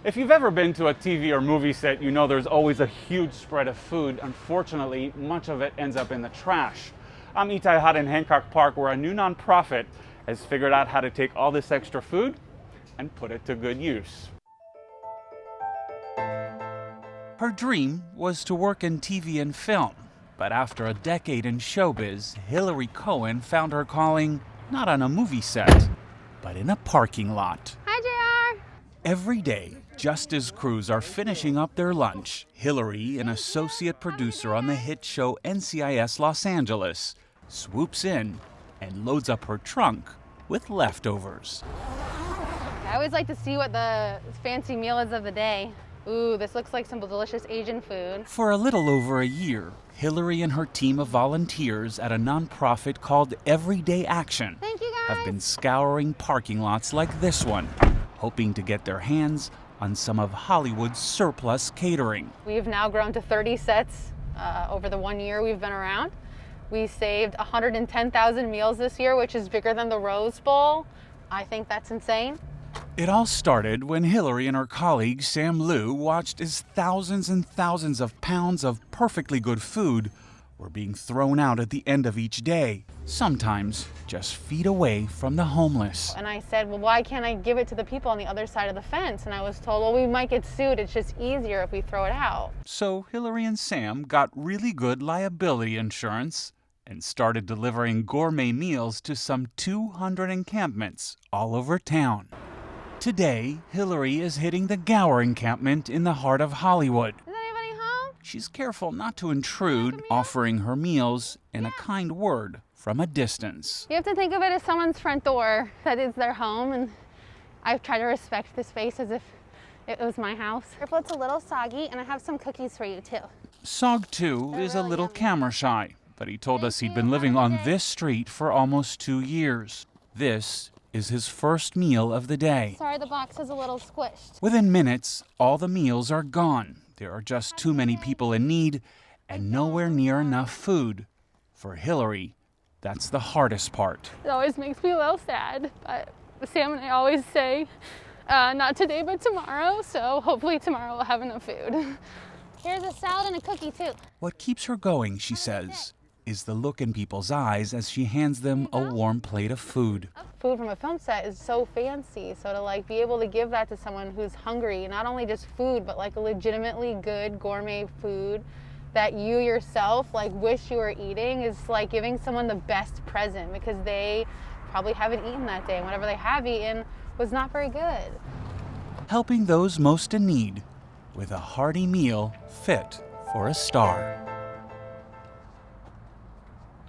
If you've ever been to a TV or movie set, you know there's always a huge spread of food. Unfortunately, much of it ends up in the trash. I'm Itay Hod in Hancock Park, where a new nonprofit has figured out how to take all this extra food and put it to good use. Her dream was to work in TV and film, but after a decade in showbiz, Hillary Cohen found her calling not on a movie set, but in a parking lot. Hi, JR. Every day, just as crews are finishing up their lunch, Hillary, an associate producer on the hit show NCIS Los Angeles, swoops in and loads up her trunk with leftovers. I always like to see what the fancy meal is of the day. Ooh, this looks like some delicious Asian food. For a little over a year, Hillary and her team of volunteers at a nonprofit called Everyday Action Thank you, guys. have been scouring parking lots like this one, hoping to get their hands on some of Hollywood's surplus catering. We've now grown to 30 sets over the 1 year we've been around. We saved 110,000 meals this year, which is bigger than the Rose Bowl. I think that's insane. It all started when Hillary and her colleague Sam Liu watched as thousands and thousands of pounds of perfectly good food were being thrown out at the end of each day, sometimes just feet away from the homeless. And I said, well, why can't I give it to the people on the other side of the fence? And I was told, well, we might get sued. It's just easier if we throw it out. So Hillary and Sam got really good liability insurance and started delivering gourmet meals to some 200 encampments all over town. Today, Hillary is hitting the Gower encampment in the heart of Hollywood. Is anybody home? She's careful not to intrude, offering her meals and a kind word from a distance. You have to think of it as someone's front door, that is their home, and I've tried to respect the space as if it was my house. Your plate a little soggy, and I have some cookies for you too. Sog, too, is a really little yummy. camera shy, but he told us he'd been living on this street for almost 2 years. This is his first meal of the day. Sorry, the box is a little squished. Within minutes, all the meals are gone. There are just too many people in need and nowhere near enough food. For Hillary, that's the hardest part. It always makes me a little sad, but Sam and I always say, not today, but tomorrow, so hopefully tomorrow we'll have enough food. Here's a salad and a cookie, too. What keeps her going, she says, is the look in people's eyes as she hands them a warm plate of food. Food from a film set is so fancy, so to be able to give that to someone who's hungry, not only just food, but a legitimately good gourmet food that you yourself wish you were eating is like giving someone the best present, because they probably haven't eaten that day, and whatever they have eaten was not very good. Helping those most in need with a hearty meal fit for a star.